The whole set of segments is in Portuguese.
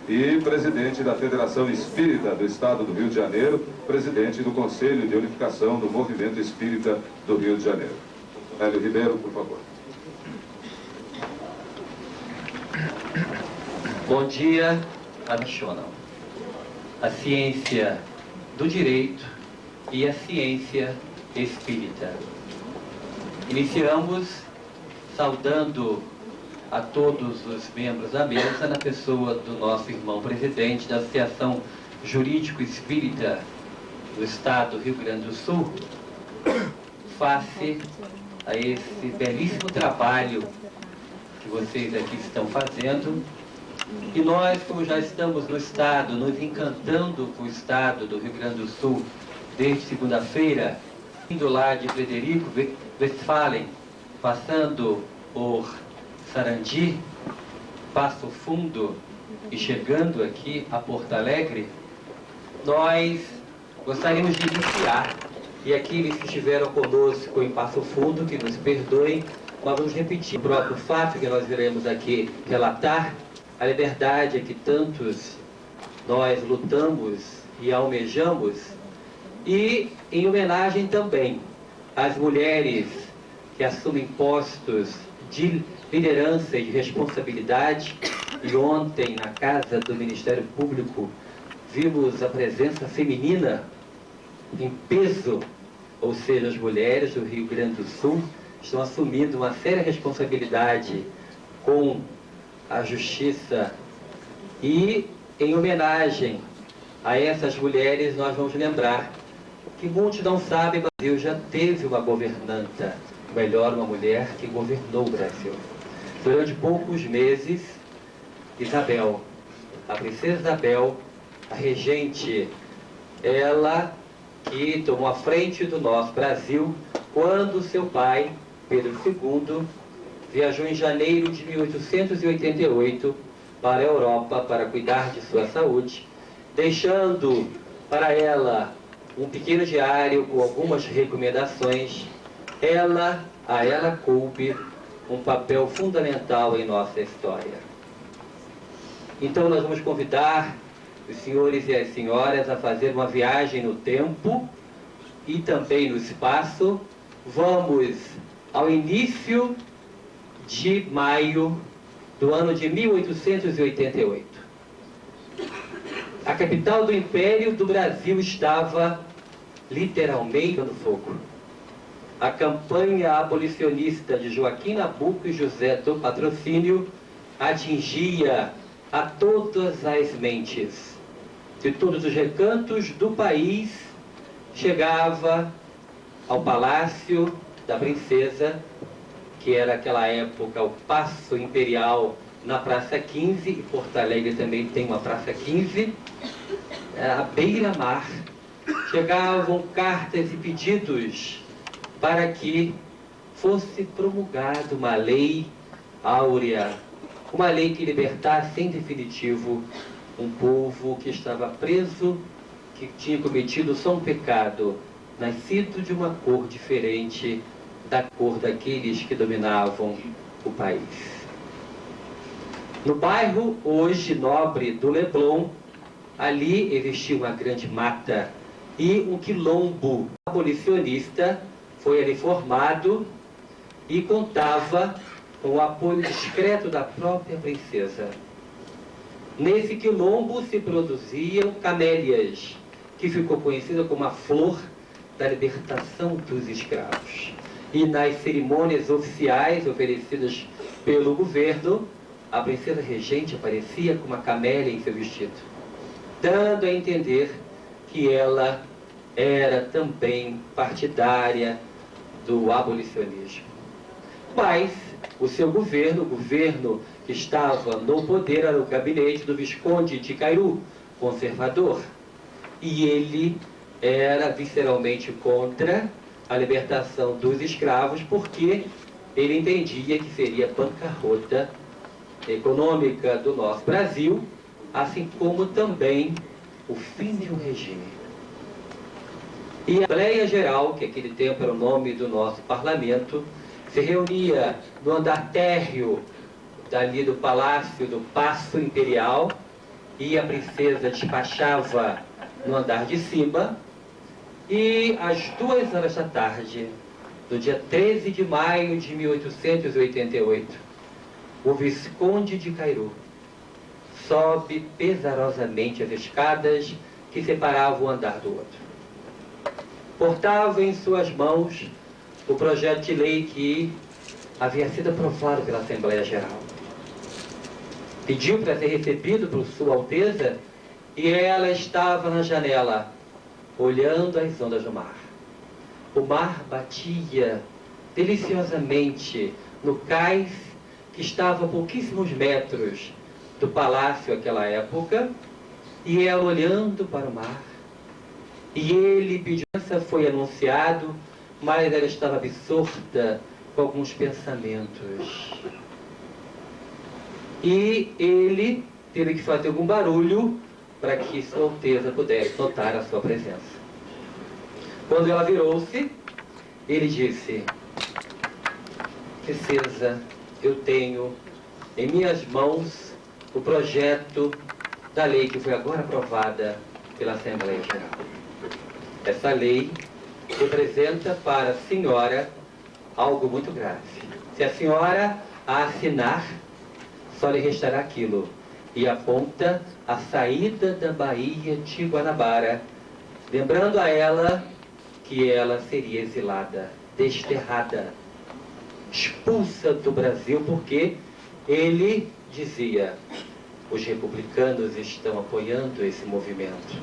e presidente da Federação Espírita do Estado do Rio de Janeiro, presidente do Conselho de Unificação do Movimento Espírita do Rio de Janeiro. Hélio Ribeiro, por favor. Bom dia, Nacional. A ciência do direito e a ciência espírita. Iniciamos saudando a todos os membros da mesa, na pessoa do nosso irmão presidente da Associação Jurídico Espírita do Estado do Rio Grande do Sul, face a esse belíssimo trabalho que vocês aqui estão fazendo. E nós, como já estamos no Estado, nos encantando com o Estado do Rio Grande do Sul desde segunda-feira, indo lá de Frederico Westphalen, passando por Sarandi, Passo Fundo e chegando aqui a Porto Alegre, nós gostaríamos de iniciar, e aqueles que estiveram conosco em Passo Fundo, que nos perdoem, mas vamos repetir o próprio fato que nós iremos aqui relatar, a liberdade que tantos nós lutamos e almejamos, e em homenagem também às mulheres que assumem postos de liderança e de responsabilidade. E ontem, na casa do Ministério Público, vimos a presença feminina em peso, ou seja, as mulheres do Rio Grande do Sul estão assumindo uma séria responsabilidade com a justiça. E em homenagem a essas mulheres nós vamos lembrar que muitos não sabem, mas o Brasil já teve uma governanta, melhor, uma mulher que governou o Brasil. Durante poucos meses, Isabel, a princesa Isabel, a regente, ela que tomou a frente do nosso Brasil quando seu pai, Pedro II, viajou em janeiro de 1888 para a Europa para cuidar de sua saúde, deixando para ela um pequeno diário com algumas recomendações. A ela coube um papel fundamental em nossa história. Então nós vamos convidar os senhores e as senhoras a fazer uma viagem no tempo e também no espaço. Vamos ao início de maio do ano de 1888. A capital do Império do Brasil estava literalmente no fogo. A campanha abolicionista de Joaquim Nabuco e José do Patrocínio atingia a todas as mentes. De todos os recantos do país, chegava ao Palácio da Princesa, que era naquela época o Paço Imperial, na Praça 15, e Porto Alegre também tem uma Praça 15, à beira-mar. Chegavam cartas e pedidos para que fosse promulgada uma lei áurea, uma lei que libertasse em definitivo um povo que estava preso, que tinha cometido só um pecado, nascido de uma cor diferente da cor daqueles que dominavam o país. No bairro, hoje nobre do Leblon, ali existia uma grande mata e um quilombo abolicionista foi ali formado e contava com o apoio discreto da própria princesa. Nesse quilombo se produziam camélias, que ficou conhecida como a flor da libertação dos escravos. E nas cerimônias oficiais oferecidas pelo governo, a princesa regente aparecia com uma camélia em seu vestido, dando a entender que ela era também partidária do abolicionismo. Mas o seu governo, o governo que estava no poder, era o gabinete do Visconde de Cairu, conservador, e ele era visceralmente contra a libertação dos escravos, porque ele entendia que seria bancarrota econômica do nosso Brasil, assim como também o fim de um regime. E a Assembleia Geral, que naquele tempo era o nome do nosso parlamento, se reunia no andar térreo dali do Palácio do Paço Imperial, e a princesa despachava no andar de cima, e às 2 horas da tarde, do dia 13 de maio de 1888, o Visconde de Cairu sobe pesarosamente as escadas que separavam um andar do outro. Portava em suas mãos o projeto de lei que havia sido aprovado pela Assembleia Geral. Pediu para ser recebido por Sua Alteza e ela estava na janela, olhando as ondas do mar. O mar batia deliciosamente no cais que estava a pouquíssimos metros do palácio naquela época, e ela olhando para o mar, e ele pediu, foi anunciado, mas ela estava absorta com alguns pensamentos. E ele teve que fazer algum barulho para que Sua Alteza pudesse notar a sua presença. Quando ela virou-se, ele disse: Princesa, eu tenho em minhas mãos o projeto da lei que foi agora aprovada pela Assembleia Geral. Essa lei representa para a senhora algo muito grave. Se a senhora a assinar, só lhe restará aquilo. E aponta a saída da Baía de Guanabara, lembrando a ela que ela seria exilada, desterrada, expulsa do Brasil, porque ele dizia: os republicanos estão apoiando esse movimento.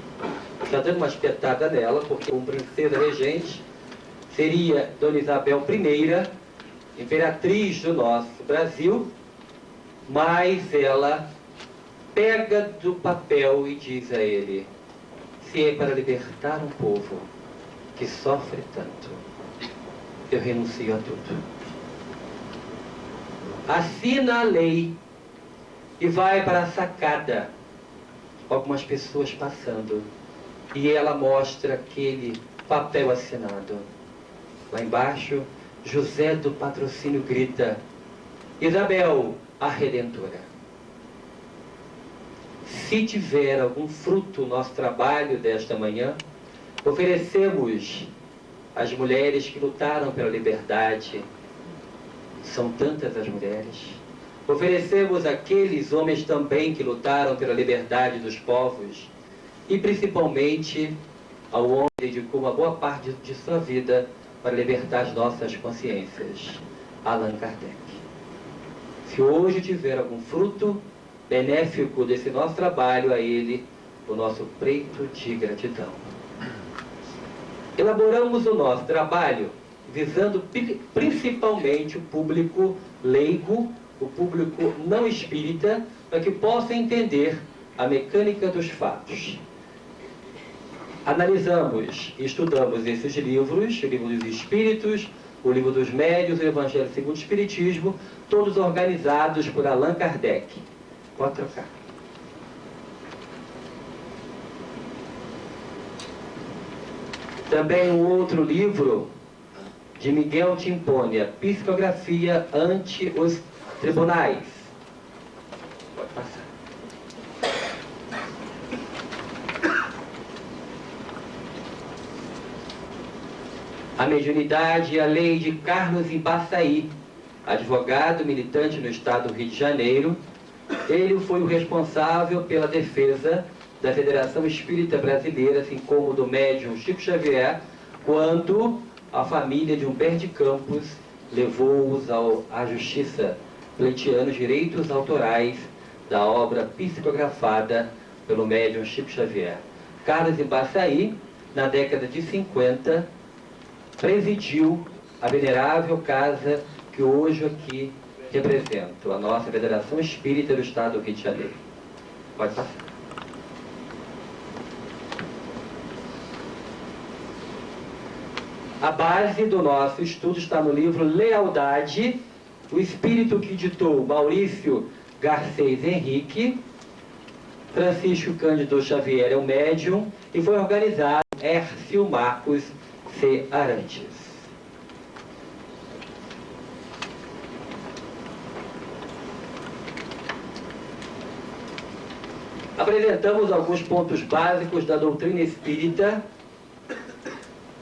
Está dando uma espetada nela, porque como princesa regente seria Dona Isabel I, imperatriz do nosso Brasil, mas ela pega do papel e diz a ele: se é para libertar um povo que sofre tanto, eu renuncio a tudo. Assina a lei e vai para a sacada. Algumas pessoas passando, e ela mostra aquele papel assinado. Lá embaixo, José do Patrocínio grita: Isabel, a Redentora. Se tiver algum fruto no nosso trabalho desta manhã, oferecemos às mulheres que lutaram pela liberdade. São tantas as mulheres. Oferecemos àqueles homens também que lutaram pela liberdade dos povos, e principalmente ao homem que dedicou uma boa parte de sua vida para libertar as nossas consciências, Allan Kardec. Se hoje tiver algum fruto benéfico desse nosso trabalho, a ele o nosso preito de gratidão. Elaboramos o nosso trabalho visando principalmente o público leigo, o público não espírita, para que possa entender a mecânica dos fatos. Analisamos e estudamos esses livros, o livro dos Espíritos, o livro dos Médiuns, o Evangelho segundo o Espiritismo, todos organizados por Allan Kardec. Pode trocar. Também um outro livro de Miguel Timpone, Psicografia ante os Tribunais. Pode passar. A Mediunidade e a Lei de Carlos Embaçaí, advogado militante no estado do Rio de Janeiro. Ele foi o responsável pela defesa da Federação Espírita Brasileira, assim como do médium Chico Xavier, quando a família de Humberto de Campos levou-os à justiça, pleiteando os direitos autorais da obra psicografada pelo médium Chico Xavier. Carlos Embaçaí, na década de 50, presidiu a venerável casa que hoje aqui represento, a nossa Federação Espírita do Estado do Rio de Janeiro. Pode passar. A base do nosso estudo está no livro Lealdade, o espírito que ditou Maurício Garcês Henrique. Francisco Cândido Xavier é o médium e foi organizado Hércio Marcos C. Arantes. apresentamos alguns pontos básicos da doutrina espírita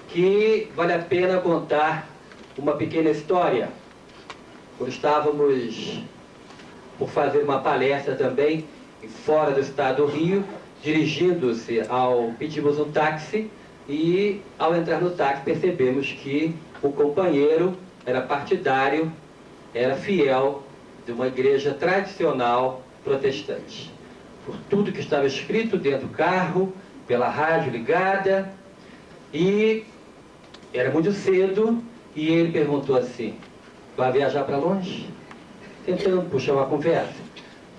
que vale a pena contar uma pequena história. Quando estávamos por fazer uma palestra também fora do estado do Rio, dirigindo-se pedimos um táxi e ao entrar no táxi percebemos que o companheiro era partidário, era fiel de uma igreja tradicional protestante. Por tudo que estava escrito dentro do carro, pela rádio ligada, e era muito cedo, e ele perguntou assim: vai viajar para longe? Tentando puxar uma conversa.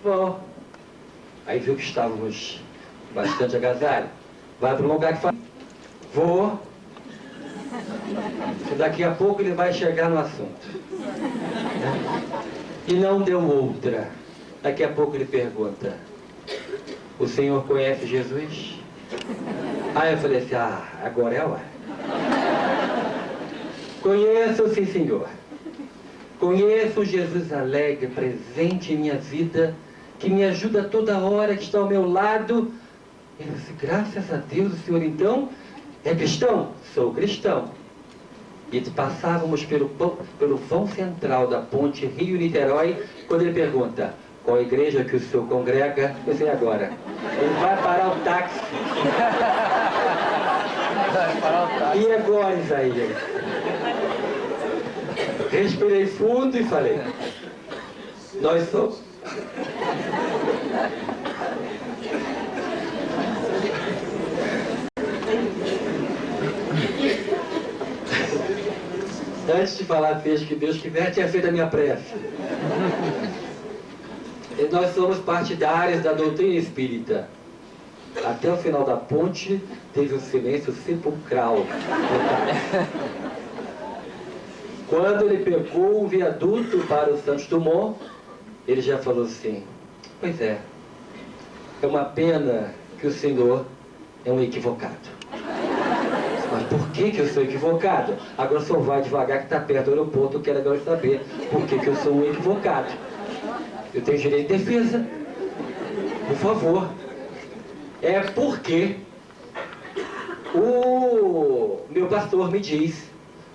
Vou. Aí viu que estávamos bastante agasalhos. Vai para um lugar que fala: vou. Daqui a pouco ele vai chegar no assunto. E não deu outra. Daqui a pouco ele pergunta: o senhor conhece Jesus? Aí eu falei assim: agora é a hora. Conheço, sim, senhor. Conheço Jesus alegre, presente em minha vida, que me ajuda toda hora, que está ao meu lado. Ele disse: graças a Deus, o senhor então é cristão? Sou cristão. E passávamos pelo vão central da ponte Rio-Niterói, quando ele pergunta: qual igreja que o senhor congrega? Eu sei agora. Ele vai parar o táxi. E agora, Isaías? Respirei fundo e falei: nós somos. Antes de falar seja que Deus quiser, tinha feito a minha prece. E nós somos partidários da doutrina espírita. Até o final da ponte teve um silêncio sepulcral. Quando ele pegou o viaduto para o Santos Dumont, ele já falou assim: pois é uma pena que o senhor é um equivocado. Mas por que eu sou equivocado? Agora o senhor vai devagar que está perto do aeroporto, eu quero agora saber por que eu sou um equivocado. Eu tenho direito de defesa. Por favor. É porque o meu pastor me diz,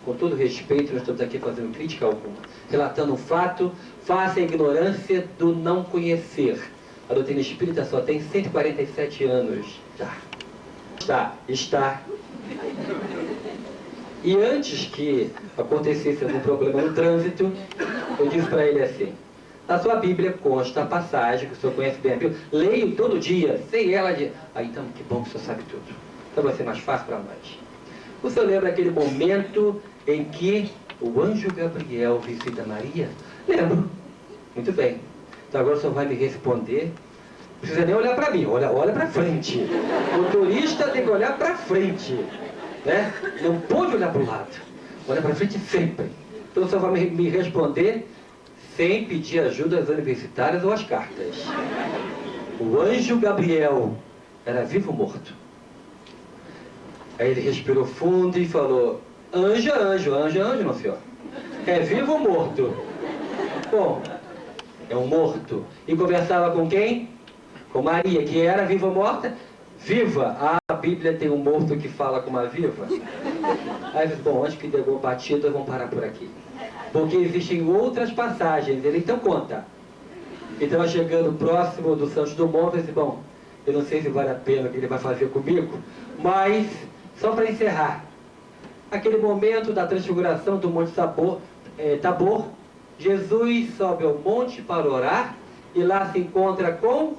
com todo respeito, nós estamos aqui fazendo crítica alguma, relatando um fato, face à ignorância do não conhecer. A doutrina espírita só tem 147 anos. Está. E antes que acontecesse algum problema no trânsito, eu disse para ele assim: na sua Bíblia consta a passagem, que o senhor conhece bem a Bíblia, leio todo dia, sei ela de... então, que bom que o senhor sabe tudo. Então vai ser mais fácil para nós. O senhor lembra aquele momento em que o anjo Gabriel visita Maria? Lembro. Muito bem. Então agora o senhor vai me responder. Não precisa nem olhar para mim, olha para frente. O motorista tem que olhar para frente, né? Não pode olhar para o lado. Olha para frente sempre. Então o senhor vai me responder sem pedir ajuda às universitárias ou às cartas. O anjo Gabriel era vivo ou morto? Aí ele respirou fundo e falou: anjo, não, senhor. É vivo ou morto? Bom, é um morto. E conversava com quem? Com Maria, que era viva ou morta? Viva. A Bíblia tem um morto que fala com uma viva. Aí eu disse: bom, antes que dê alguma batida, vamos parar por aqui. Porque existem outras passagens. Ele então conta. Ele estava chegando próximo do Santos Dumont e disse: bom, eu não sei se vale a pena o que ele vai fazer comigo, mas, só para encerrar, aquele momento da transfiguração do Monte Tabor, Jesus sobe ao monte para orar e lá se encontra com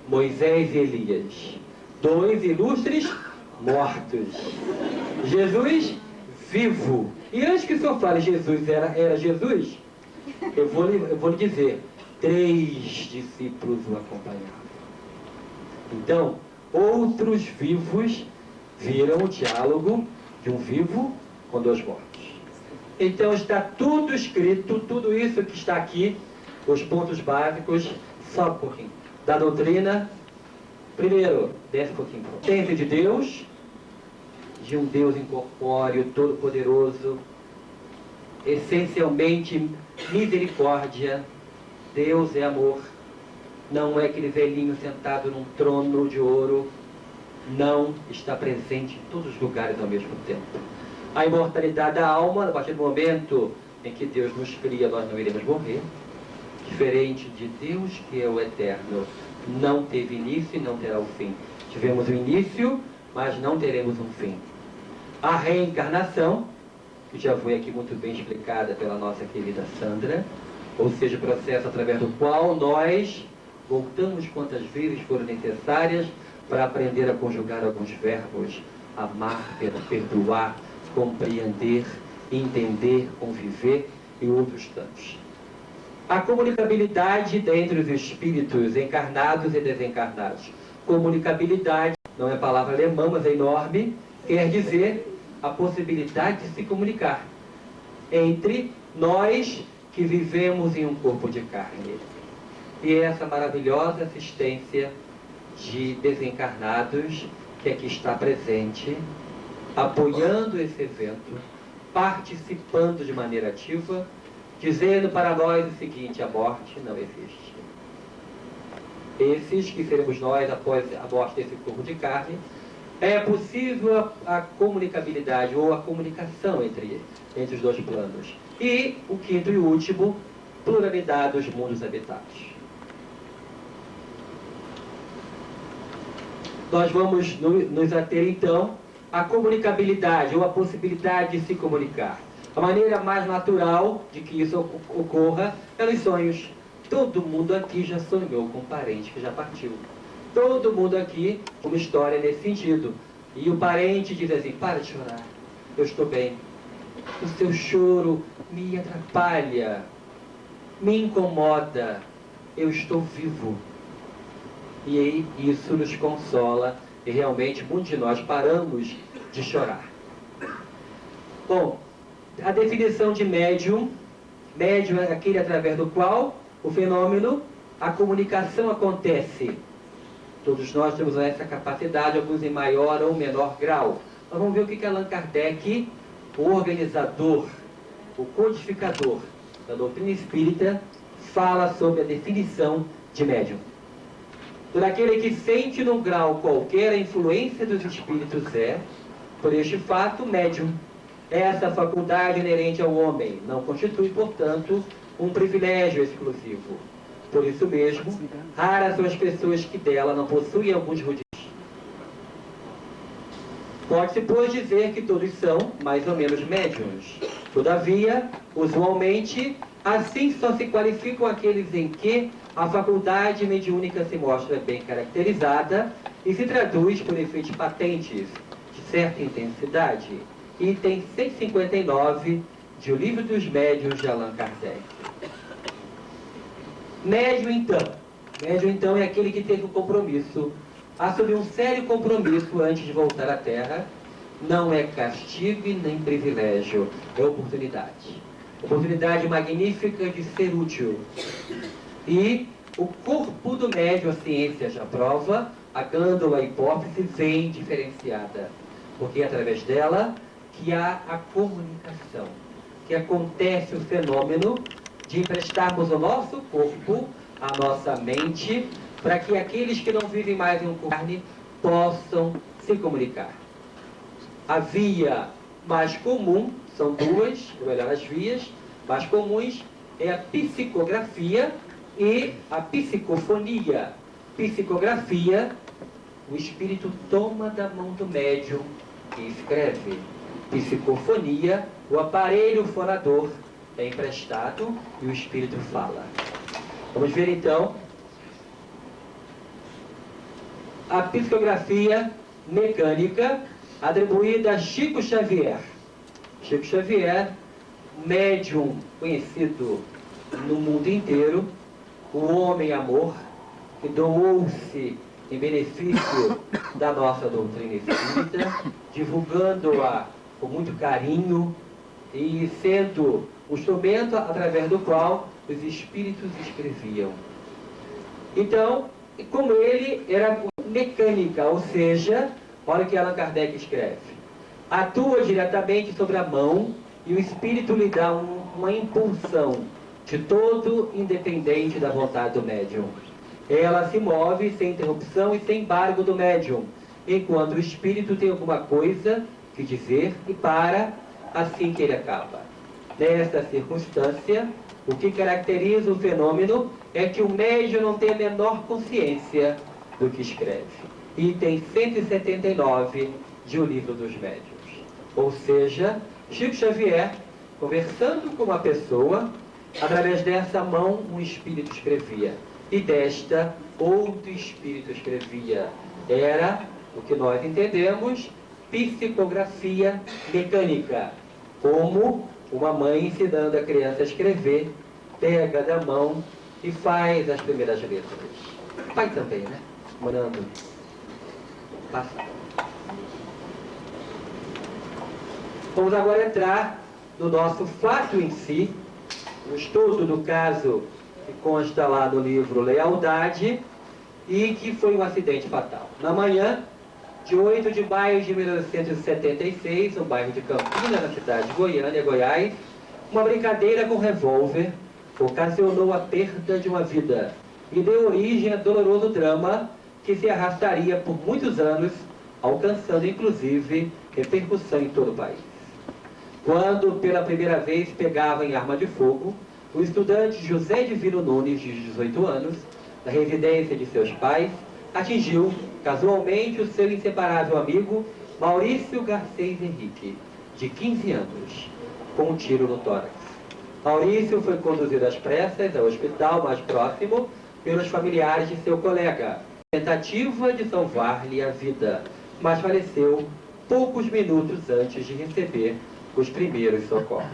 Moisés e Elias, dois ilustres mortos. Jesus vivo. E antes que o senhor fale Jesus era Jesus, eu vou lhe dizer: 3 discípulos o acompanhavam. Então, outros vivos viram o diálogo de um vivo com 2 mortos. Então está tudo escrito, tudo isso que está aqui, os pontos básicos, só um pouquinho, da doutrina. Primeiro, desce um pouquinho. Ciência de Deus, de um Deus incorpóreo, todo-poderoso, essencialmente misericórdia. Deus é amor. não é aquele velhinho sentado num trono de ouro, não está presente em todos os lugares ao mesmo tempo. A imortalidade da alma, a partir do momento em que Deus nos cria, nós não iremos morrer, diferente de Deus, que é o eterno, não teve início e não terá o fim. Tivemos um início, mas não teremos um fim. A reencarnação, que já foi aqui muito bem explicada pela nossa querida Sandra, ou seja, o processo através do qual nós voltamos quantas vezes foram necessárias para aprender a conjugar alguns verbos: amar, perdoar, compreender, entender, conviver e outros tantos. A comunicabilidade entre os espíritos encarnados e desencarnados. Comunicabilidade não é palavra alemã, mas é enorme, quer dizer a possibilidade de se comunicar entre nós que vivemos em um corpo de carne. E essa maravilhosa assistência de desencarnados que aqui está presente, apoiando esse evento, participando de maneira ativa, dizendo para nós o seguinte: a morte não existe. Esses que seremos nós após a morte desse corpo de carne, é possível a comunicabilidade ou a comunicação entre os dois planos. E o quinto e último, pluralidade dos mundos habitados. Nós vamos nos ater então à comunicabilidade ou à possibilidade de se comunicar. A maneira mais natural de que isso ocorra é nos sonhos. Todo mundo aqui já sonhou com um parente que já partiu. Todo mundo aqui com uma história nesse sentido. E o parente diz assim: para de chorar, eu estou bem. O seu choro me atrapalha, me incomoda, eu estou vivo. E aí isso nos consola e realmente muitos de nós paramos de chorar. Bom, a definição de médium. Médium é aquele através do qual o fenômeno, a comunicação acontece. Todos nós temos essa capacidade, alguns em maior ou menor grau. Mas vamos ver o que Allan Kardec, o organizador, o codificador da doutrina espírita, fala sobre a definição de médium. Por aquele que sente num grau qualquer a influência dos espíritos por este fato, médium. Essa faculdade inerente ao homem não constitui, portanto, um privilégio exclusivo. Por isso mesmo, raras são as pessoas que dela não possuem alguns rudimentos. Pode-se, pois, dizer que todos são, mais ou menos, médiuns. Todavia, usualmente, assim só se qualificam aqueles em que a faculdade mediúnica se mostra bem caracterizada e se traduz por efeitos patentes de certa intensidade. Item 159 de O Livro dos Médiuns de Allan Kardec. Médium, então, é aquele que teve um compromisso, assumiu um sério compromisso antes de voltar à Terra. Não é castigo e nem privilégio, é oportunidade. Oportunidade magnífica de ser útil. E o corpo do médium, a ciência já prova, a glândula, a hipófise, vem diferenciada. Porque é através dela que há a comunicação, que acontece o fenômeno de emprestarmos o nosso corpo, a nossa mente, para que aqueles que não vivem mais em um corpo de carne possam se comunicar. A via mais comum, são duas, ou melhor, as vias mais comuns, é a psicografia e a psicofonia. Psicografia, o espírito toma da mão do médium e escreve. Psicofonia, o aparelho fonador é emprestado e o espírito fala. Vamos ver então a psicografia mecânica atribuída a Chico Xavier. Chico Xavier, médium conhecido no mundo inteiro, o homem-amor, que doou-se em benefício da nossa doutrina espírita, divulgando-a com muito carinho e sendo o instrumento através do qual os espíritos escreviam. Então, como ele era mecânica, ou seja, olha o que Allan Kardec escreve: atua diretamente sobre a mão e o espírito lhe dá uma impulsão, de todo independente da vontade do médium. Ela se move sem interrupção e sem embargo do médium, enquanto o espírito tem alguma coisa que dizer e para assim que ele acaba. Nesta circunstância, o que caracteriza o fenômeno é que o médium não tem a menor consciência do que escreve. Item 179 de O Livro dos Médiuns. Ou seja, Chico Xavier, conversando com uma pessoa, através dessa mão um espírito escrevia, e desta outro espírito escrevia. Era o que nós entendemos psicografia mecânica, como uma mãe ensinando a criança a escrever, pega da mão e faz as primeiras letras. Pai também, né? Morando. Passa. Vamos agora entrar no nosso fato em si, no estudo do caso que consta lá no livro Lealdade, e que foi um acidente fatal. Na manhã de 8 de maio de 1976, no bairro de Campinas, na cidade de Goiânia, Goiás, uma brincadeira com revólver ocasionou a perda de uma vida e deu origem a doloroso drama que se arrastaria por muitos anos, alcançando inclusive repercussão em todo o país. Quando pela primeira vez pegava em arma de fogo, o estudante José Divino Nunes, de 18 anos, da residência de seus pais, atingiu casualmente o seu inseparável amigo Maurício Garcês Henrique, de 15 anos, com um tiro no tórax. Maurício foi conduzido às pressas ao hospital mais próximo pelos familiares de seu colega, tentativa de salvar-lhe a vida, mas faleceu poucos minutos antes de receber os primeiros socorros.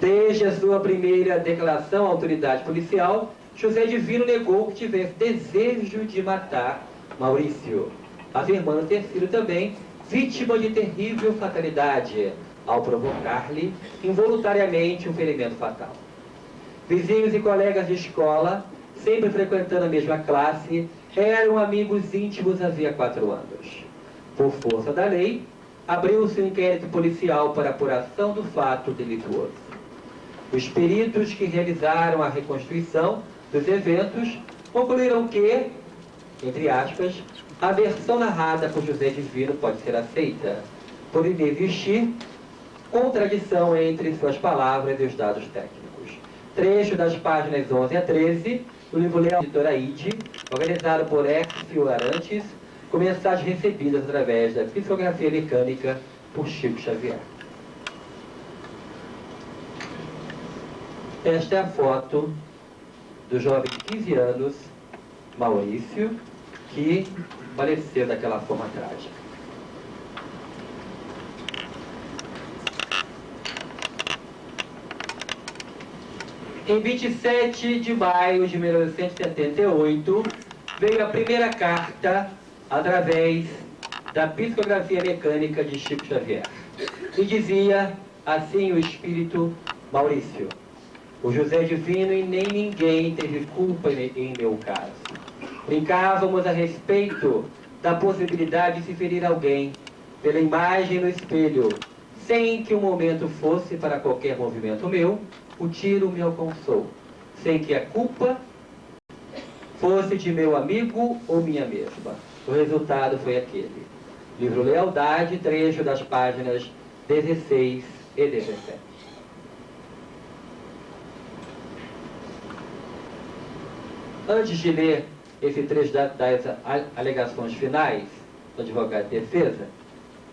Desde a sua primeira declaração à autoridade policial, José Divino negou que tivesse desejo de matar Maurício, afirmando ter sido também vítima de terrível fatalidade, ao provocar-lhe involuntariamente um ferimento fatal. Vizinhos e colegas de escola, sempre frequentando a mesma classe, eram amigos íntimos havia 4 anos. Por força da lei, abriu-se um inquérito policial para apuração do fato delituoso. Os peritos que realizaram a reconstituição dos eventos concluíram que, entre aspas, a versão narrada por José Divino pode ser aceita, por inexistir contradição entre suas palavras e os dados técnicos. Trecho das páginas 11 a 13 do livro Leal de Toraide, organizado por Exio Arantes, com mensagens recebidas através da psicografia mecânica por Chico Xavier. Esta é a foto do jovem de 15 anos, Maurício, que faleceu daquela forma trágica. Em 27 de maio de 1978, veio a primeira carta através da psicografia mecânica de Chico Xavier. E dizia assim o espírito: Maurício, o José Divino e nem ninguém teve culpa em meu caso. Brincávamos a respeito da possibilidade de se ferir alguém pela imagem no espelho, sem que o momento fosse para qualquer movimento meu, o tiro me alcançou, sem que a culpa fosse de meu amigo ou minha mesma. O resultado foi aquele. Livro Lealdade, trecho das páginas 16 e 17. Antes de ler esse trecho das alegações finais do advogado de defesa,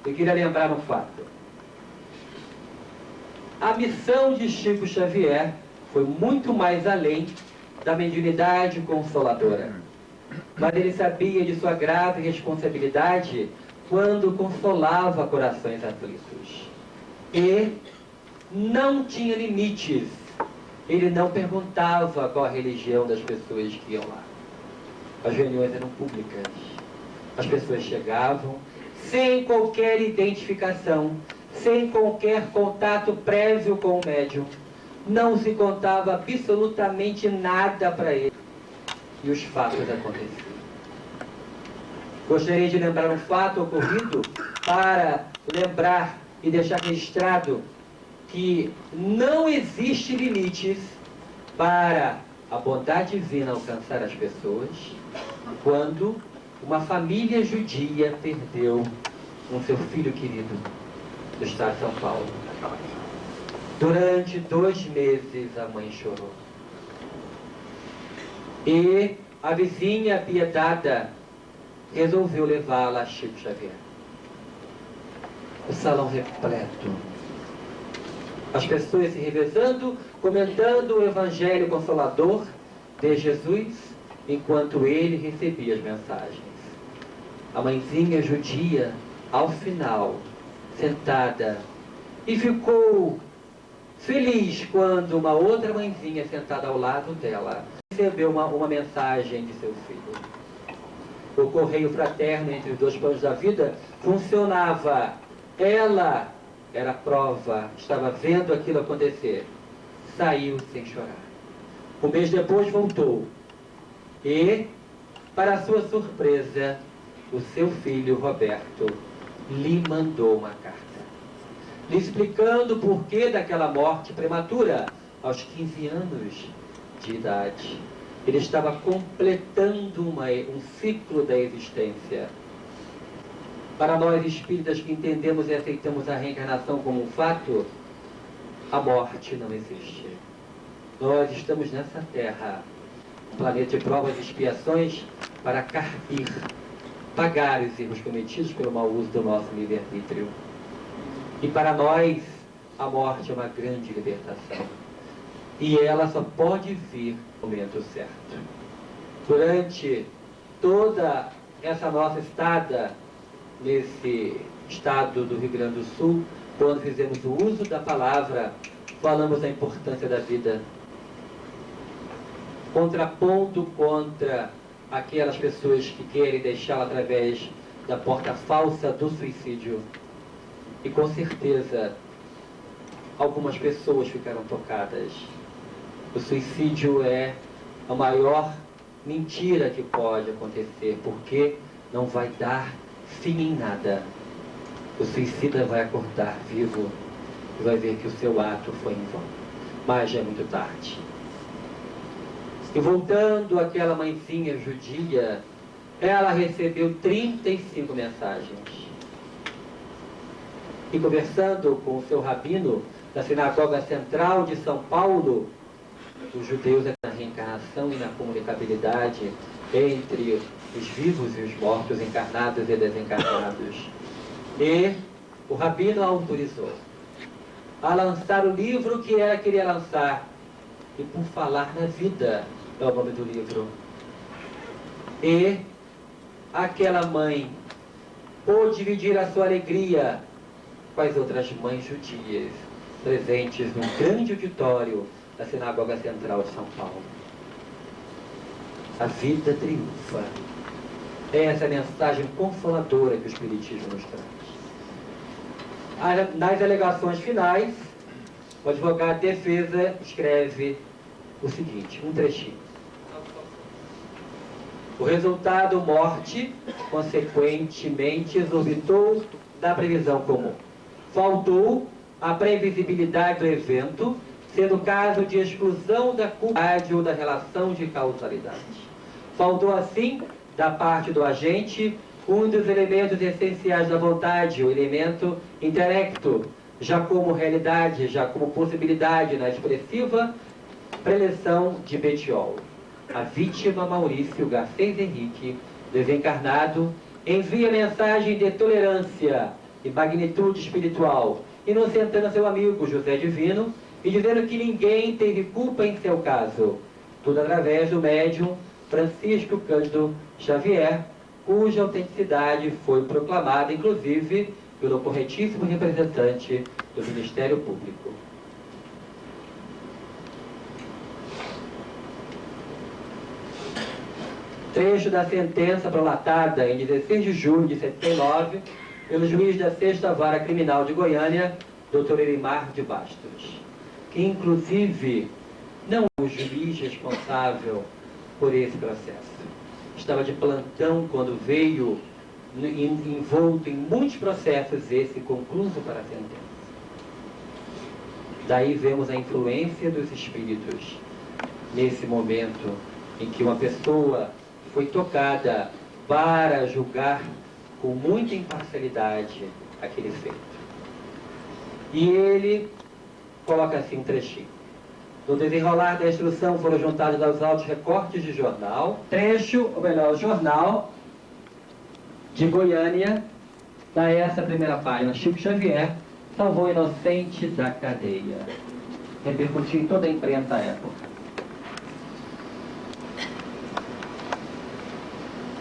eu queria lembrar um fato. A missão de Chico Xavier foi muito mais além da mediunidade consoladora. Mas ele sabia de sua grave responsabilidade quando consolava corações aflitos. E não tinha limites. Ele não perguntava qual a religião das pessoas que iam lá. As reuniões eram públicas. As pessoas chegavam sem qualquer identificação, sem qualquer contato prévio com o médium. Não se contava absolutamente nada para ele. E os fatos aconteciam. Gostaria de lembrar um fato ocorrido para lembrar e deixar registrado que não existe limites para a bondade divina alcançar as pessoas quando uma família judia perdeu um seu filho querido do estado de São Paulo. Durante 2 meses a mãe chorou. E a vizinha apiedada resolveu levá-la a Chico Xavier. O salão repleto. As pessoas se revezando, comentando o Evangelho Consolador de Jesus, enquanto ele recebia as mensagens. A mãezinha judia, ao final, sentada, e ficou feliz quando uma outra mãezinha sentada ao lado dela recebeu uma mensagem de seu filho. O correio fraterno entre os 2 planos da vida funcionava. Ela era a prova, estava vendo aquilo acontecer. Saiu sem chorar. Um mês depois voltou. E, para sua surpresa, o seu filho Roberto lhe mandou uma carta, lhe explicando o porquê daquela morte prematura aos 15 anos de idade. Ele estava completando um ciclo da existência. Para nós espíritas que entendemos e aceitamos a reencarnação como um fato, a morte não existe. Nós estamos nessa terra, um planeta de provas e expiações, para carpir, pagar os erros cometidos pelo mau uso do nosso livre-arbítrio. E para nós, a morte é uma grande libertação. E ela só pode vir no momento certo. Durante toda essa nossa estada nesse estado do Rio Grande do Sul, quando fizemos o uso da palavra, falamos da importância da vida, contrapondo contra aquelas pessoas que querem deixá-la através da porta falsa do suicídio. E com certeza, algumas pessoas ficaram tocadas. O suicídio é a maior mentira que pode acontecer, porque não vai dar fim em nada. O suicida vai acordar vivo e vai ver que o seu ato foi em vão. Mas já é muito tarde. E voltando àquela mãezinha judia, ela recebeu 35 mensagens. E conversando com o seu rabino da Sinagoga Central de São Paulo, os judeus é na reencarnação e na comunicabilidade entre os vivos e os mortos, encarnados e desencarnados. E o rabino a autorizou a lançar o livro que ela queria lançar. E por falar na vida é o nome do livro. E aquela mãe pôde dividir a sua alegria com as outras mães judias presentes num grande auditório da Sinagoga Central de São Paulo. A vida triunfa. Essa é a mensagem consoladora que o Espiritismo nos traz. Nas alegações finais, o advogado de defesa escreve o seguinte, um trechinho. O resultado, morte, consequentemente exorbitou da previsão comum. Faltou a previsibilidade do evento, sendo caso de exclusão da culpabilidade ou da relação de causalidade. Faltou, assim, da parte do agente, um dos elementos essenciais da vontade, o elemento intelecto, já como realidade, já como possibilidade na expressiva preleção de Bettiol. A vítima Maurício Garcês Henrique, desencarnado, envia mensagem de tolerância e magnitude espiritual, inocentando seu amigo José Divino e dizendo que ninguém teve culpa em seu caso. Tudo através do médium Francisco Cândido Xavier, cuja autenticidade foi proclamada, inclusive, pelo corretíssimo representante do Ministério Público. Trecho da sentença prolatada em 16 de julho de 79 pelo juiz da 6ª Vara Criminal de Goiânia, Dr. Elimar de Bastos, que inclusive não é o juiz responsável por esse processo. Estava de plantão quando veio envolto em muitos processos, esse concluso para a sentença. Daí vemos a influência dos espíritos. nesse momento em que uma pessoa foi tocada para julgar com muita imparcialidade aquele feito. E ele coloca assim um trechinho. No desenrolar da instrução foram juntados aos autos recortes de jornal, trecho, ou melhor, o jornal de Goiânia, da essa primeira página. Chico Xavier salvou o inocente da cadeia. Repercutiu em toda a imprensa à época.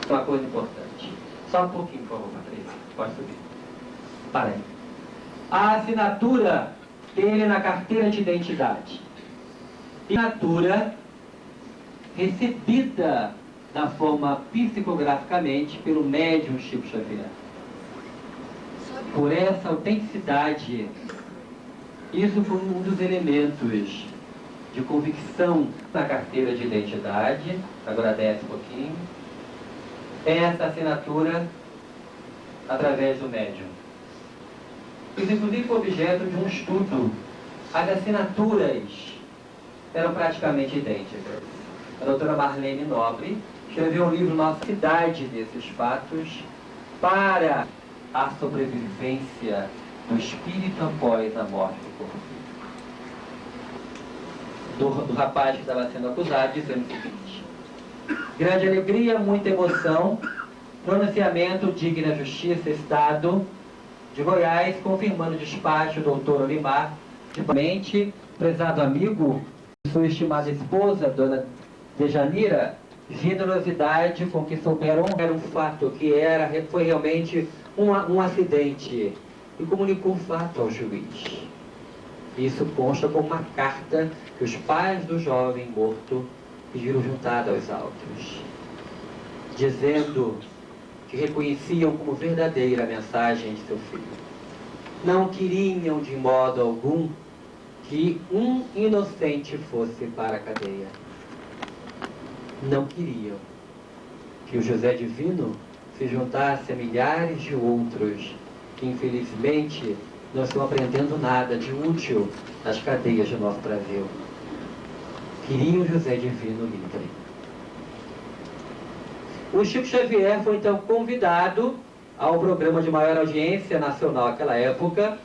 Uma coisa importante. Só um pouquinho, por favor, Patrícia. Pode subir. Para aí. A assinatura dele na carteira de identidade. Assinatura recebida da forma psicograficamente pelo médium Chico Xavier. Por essa autenticidade, isso foi um dos elementos de convicção na carteira de identidade. Agora desce um pouquinho. Essa assinatura através do médium. Isso inclusive foi objeto de um estudo. As assinaturas eram praticamente idênticas. A doutora Marlene Nobre escreveu um livro, Nossa Cidade desses Fatos, para a sobrevivência do espírito após a morte do corpo. Do rapaz que estava sendo acusado, dizendo o seguinte: grande alegria, muita emoção, pronunciamento digna justiça, Estado de Goiás, confirmando o despacho do doutor Olimar, de prezado amigo, sua estimada esposa, dona Dejanira, generosidade com que souberam era um fato que foi realmente um acidente, e comunicou o fato ao juiz. Isso consta como uma carta que os pais do jovem morto pediram juntada aos autos, dizendo que reconheciam como verdadeira a mensagem de seu filho. Não queriam de modo algum que um inocente fosse para a cadeia. Não queriam que o José Divino se juntasse a milhares de outros que, infelizmente, não estão aprendendo nada de útil nas cadeias do nosso Brasil. Queriam José Divino livre. O Chico Xavier foi então convidado ao programa de maior audiência nacional naquela época,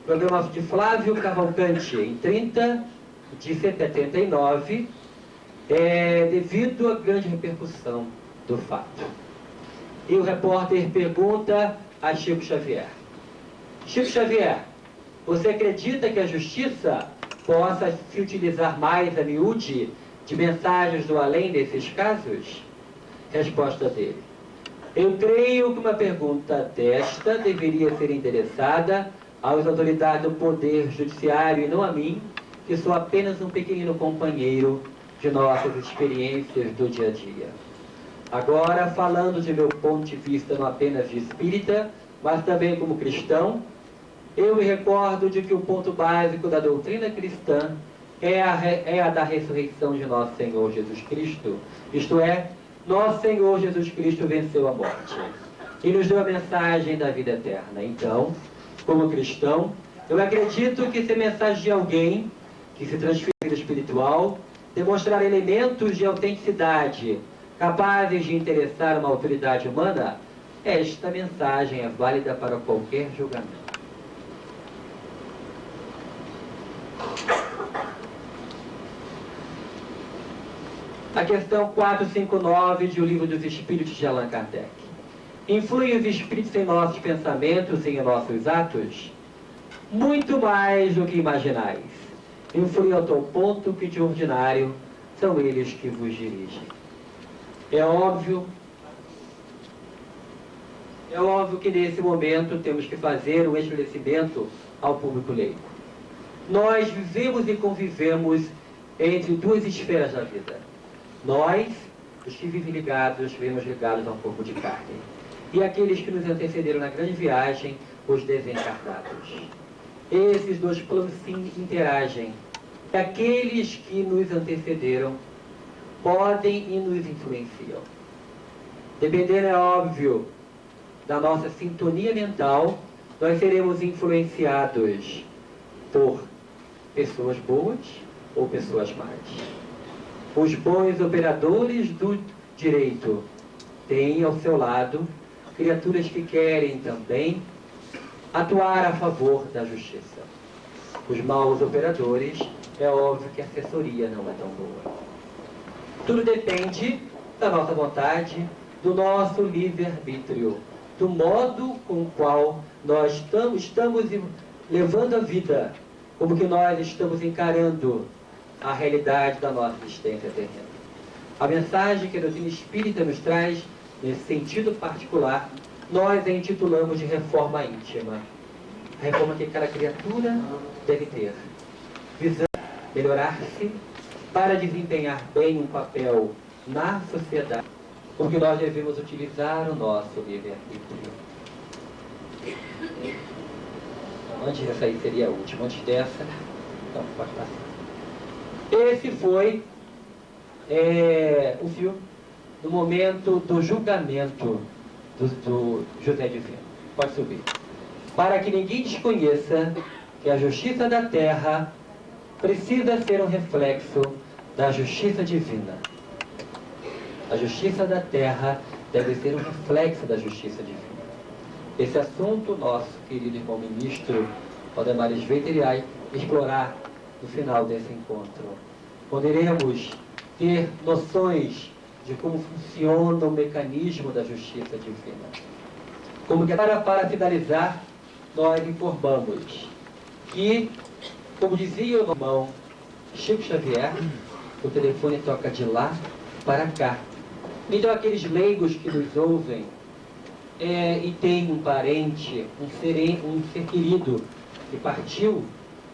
programa de Flávio Cavalcante, em 30 de 79, devido à grande repercussão do fato. E o repórter pergunta a Chico Xavier: Chico Xavier, você acredita que a justiça possa se utilizar mais a miúde de mensagens do além nesses casos? Resposta dele: eu creio que uma pergunta desta deveria ser endereçada às autoridades do Poder Judiciário e não a mim, que sou apenas um pequenino companheiro de nossas experiências do dia a dia. Agora, falando de meu ponto de vista não apenas de espírita, mas também como cristão, eu me recordo de que o ponto básico da doutrina cristã é a da ressurreição de nosso Senhor Jesus Cristo, isto é, nosso Senhor Jesus Cristo venceu a morte e nos deu a mensagem da vida eterna. Então, como cristão, eu acredito que se a mensagem de alguém que se transfere espiritual demonstrar elementos de autenticidade capazes de interessar uma autoridade humana, esta mensagem é válida para qualquer julgamento. A questão 459 de O Livro dos Espíritos de Allan Kardec. Influem os espíritos em nossos pensamentos e em nossos atos? Muito mais do que imaginais. Influem ao tal ponto que, de ordinário, são eles que vos dirigem. É óbvio que nesse momento temos que fazer um esclarecimento ao público leigo. Nós vivemos e convivemos entre duas esferas da vida. Nós, os que vivem ligados, vivemos ligados ao corpo de carne. E aqueles que nos antecederam na grande viagem, os desencarnados. Esses dois planos se interagem. E aqueles que nos antecederam podem e nos influenciam. Dependendo, é óbvio, da nossa sintonia mental, nós seremos influenciados por pessoas boas ou pessoas más. Os bons operadores do direito têm ao seu lado criaturas que querem também atuar a favor da justiça. Os maus operadores, é óbvio que a assessoria não é tão boa. Tudo depende da nossa vontade, do nosso livre-arbítrio, do modo com o qual nós estamos levando a vida, como que nós estamos encarando a realidade da nossa existência terrena. A mensagem que a doutrina espírita nos traz, nesse sentido particular, nós a intitulamos de reforma íntima. A reforma que cada criatura deve ter, visando melhorar-se para desempenhar bem um papel na sociedade, porque nós devemos utilizar o nosso livre-arbítrio. Antes dessa aí seria a última, antes dessa, então pode passar. Esse foi o filme no momento do julgamento do José Divino. Pode subir. Para que ninguém desconheça que a justiça da terra precisa ser um reflexo da justiça divina. A justiça da terra deve ser um reflexo da justiça divina. Esse assunto nosso querido irmão ministro Valdemar Sveiter irá explorar no final desse encontro. Poderemos ter noções de como funciona o mecanismo da justiça divina. Como que para finalizar, nós informamos que, como dizia o irmão Chico Xavier, o telefone toca de lá para cá. Então aqueles leigos que nos ouvem e tem um parente, um ser querido que partiu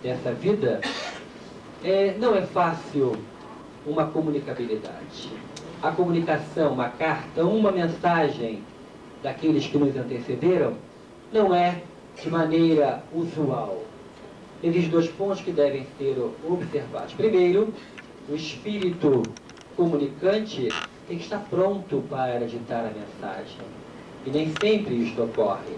dessa vida, não é fácil uma comunicabilidade. A comunicação, uma carta, uma mensagem daqueles que nos antecederam, não é de maneira usual. Existem dois pontos que devem ser observados. Primeiro, o espírito comunicante tem que estar pronto para ditar a mensagem. E nem sempre isto ocorre.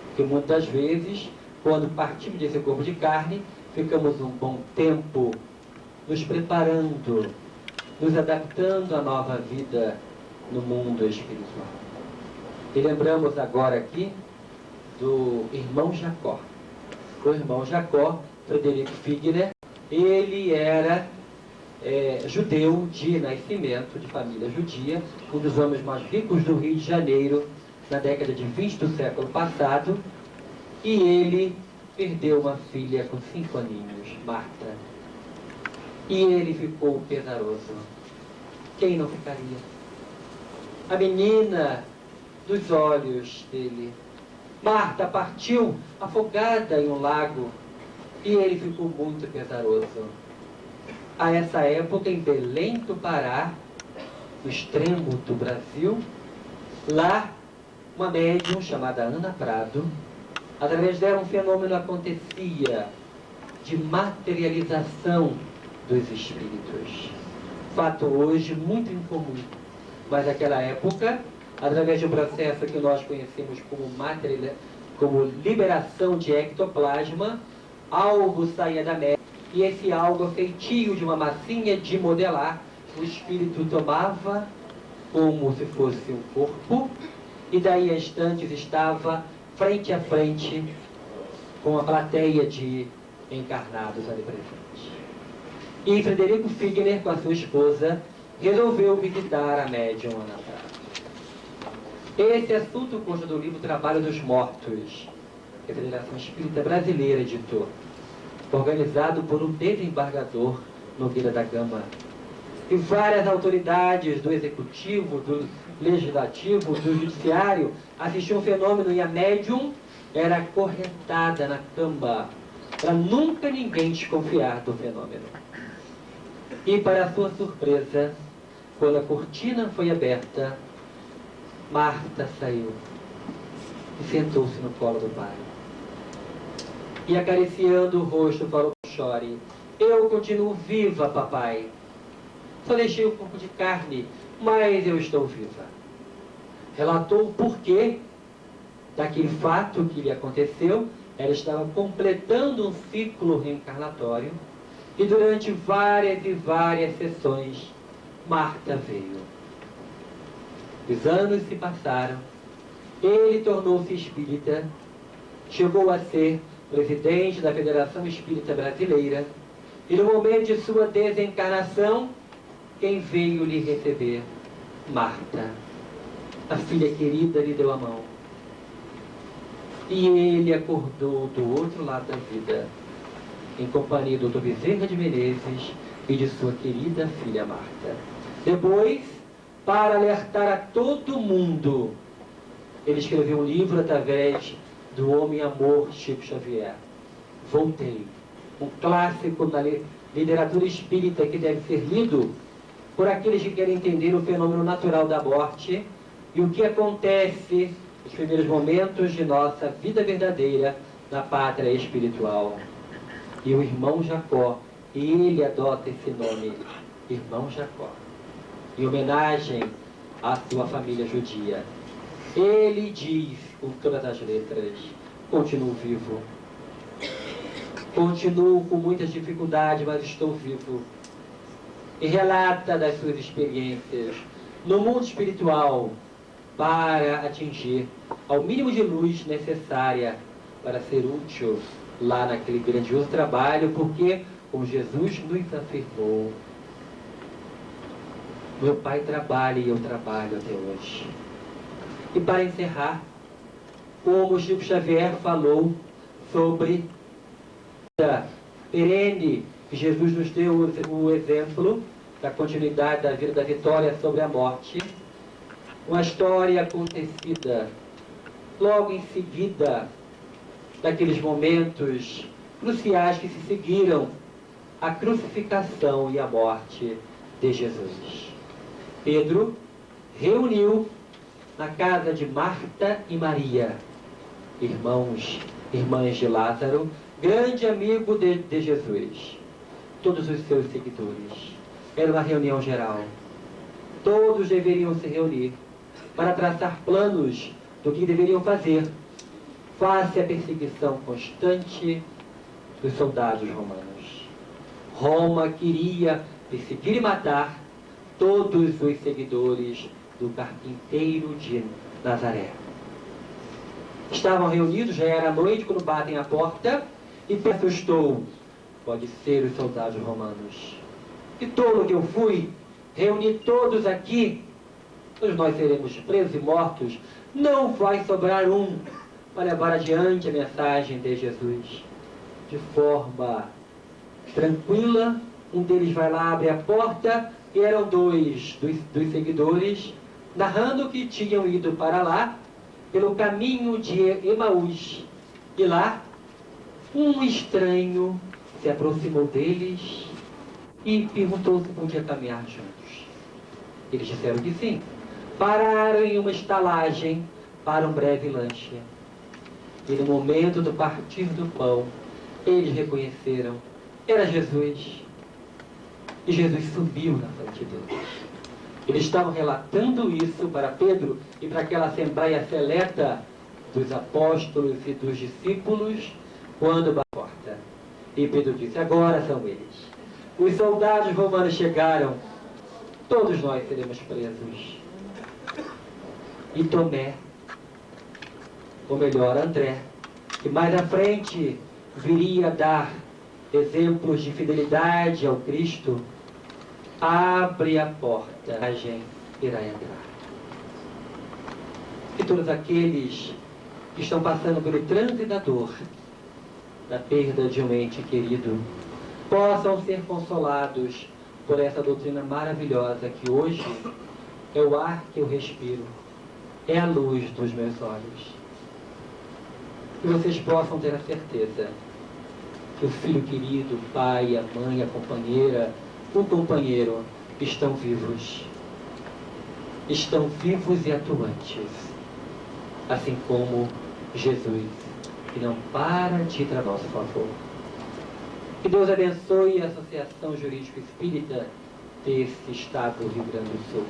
Porque muitas vezes, quando partimos desse corpo de carne, ficamos um bom tempo nos preparando, nos adaptando à nova vida no mundo espiritual. E lembramos agora aqui do irmão Jacó. O irmão Jacó, Frederico Figner, ele era judeu de nascimento, de família judia, um dos homens mais ricos do Rio de Janeiro, na década de 20 do século passado, e ele perdeu uma filha com 5 aninhos, Marta. E ele ficou pesaroso. Quem não ficaria? A menina dos olhos dele. Marta partiu afogada em um lago e ele ficou muito pesaroso. A essa época, em Belém do Pará, no extremo do Brasil, lá uma médium chamada Ana Prado, através dela um fenômeno acontecia de materialização dos espíritos. Fato hoje muito incomum, mas naquela época, através de um processo que nós conhecemos como liberação de ectoplasma, algo saía da médium, e esse algo feitio de uma massinha de modelar, o espírito tomava como se fosse um corpo, e daí a instantes estava frente a frente com a plateia de encarnados ali presentes. E Frederico Figner, com a sua esposa, resolveu visitar a médium Ana Prado. Esse assunto consta do livro Trabalho dos Mortos, que a Federação Espírita Brasileira editou, organizado por um desembargador Nogueira da Gama. E várias autoridades do Executivo, do Legislativo, do Judiciário assistiam o fenômeno, e a médium era correntada na cama para nunca ninguém desconfiar do fenômeno. E para sua surpresa, quando a cortina foi aberta, Marta saiu e sentou-se no colo do pai. E acariciando o rosto, falou: chore, eu continuo viva, papai. Só deixei o corpo de carne, mas eu estou viva. Relatou o porquê daquele fato que lhe aconteceu. Ela estava completando um ciclo reencarnatório, e durante várias e várias sessões Marta veio. Os anos se passaram, ele tornou-se espírita, chegou a ser presidente da Federação Espírita Brasileira, e no momento de sua desencarnação, quem veio lhe receber? Marta. A filha querida lhe deu a mão. E ele acordou do outro lado da vida, em companhia do Dr. Bezerra de Menezes e de sua querida filha Marta. Depois, para alertar a todo mundo, ele escreveu um livro através do Homem-Amor Chico Xavier. Voltei. Um clássico na literatura espírita que deve ser lido por aqueles que querem entender o fenômeno natural da morte e o que acontece nos primeiros momentos de nossa vida verdadeira na pátria espiritual. E o irmão Jacó, ele adota esse nome, irmão Jacó, em homenagem à sua família judia. Ele diz, com todas as letras, continuo vivo. Continuo com muitas dificuldades, mas estou vivo. E relata das suas experiências no mundo espiritual para atingir ao mínimo de luz necessária para ser útil lá naquele grandioso trabalho, porque, como Jesus nos afirmou, meu Pai trabalha e eu trabalho até hoje. E para encerrar, como Chico Xavier falou sobre a perene, que Jesus nos deu o exemplo da continuidade da vida, da vitória sobre a morte, uma história acontecida logo em seguida daqueles momentos cruciais que se seguiram a crucificação e a morte de Jesus. Pedro reuniu na casa de Marta e Maria, irmãs de Lázaro, grande amigo de Jesus, todos os seus seguidores. Era uma reunião geral. Todos deveriam se reunir para traçar planos do que deveriam fazer face à perseguição constante dos soldados romanos. Roma queria perseguir e matar todos os seguidores do carpinteiro de Nazaré. Estavam reunidos, já era noite, quando batem a porta, e se assustou. Pode ser os soldados romanos. Que tolo que eu fui, reuni todos aqui, todos nós seremos presos e mortos, não vai sobrar um para levar adiante a mensagem de Jesus. De forma tranquila, um deles vai lá, abre a porta, e eram dois dos seguidores, narrando que tinham ido para lá, pelo caminho de Emaús. E lá, um estranho se aproximou deles e perguntou se podia caminhar juntos. Eles disseram que sim. Pararam em uma estalagem para um breve lanche. E no momento do partir do pão, eles reconheceram, era Jesus. E Jesus subiu na frente deles. Eles estavam relatando isso para Pedro e para aquela assembleia seleta dos apóstolos e dos discípulos, quando bateu a porta. E Pedro disse, agora são eles. Os soldados romanos chegaram, todos nós seremos presos. E Tomé, ou melhor, André, que mais à frente viria a dar exemplos de fidelidade ao Cristo, abre a porta, a gente irá entrar. E todos aqueles que estão passando pelo trânsito da dor, da perda de um ente querido, possam ser consolados por essa doutrina maravilhosa que hoje é o ar que eu respiro, é a luz dos meus olhos. Que vocês possam ter a certeza que o filho querido, o pai, a mãe, a companheira, o companheiro estão vivos. Estão vivos e atuantes. Assim como Jesus, que não para de ir a nosso favor. Que Deus abençoe a Associação Jurídico Espírita desse estado do Rio Grande do Sul,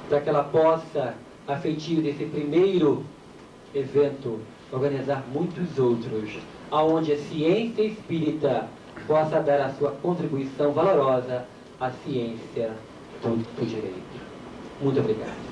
para que ela possa, a feitio desse primeiro evento, organizar muitos outros, aonde a ciência espírita possa dar a sua contribuição valorosa à ciência do direito. Muito obrigado.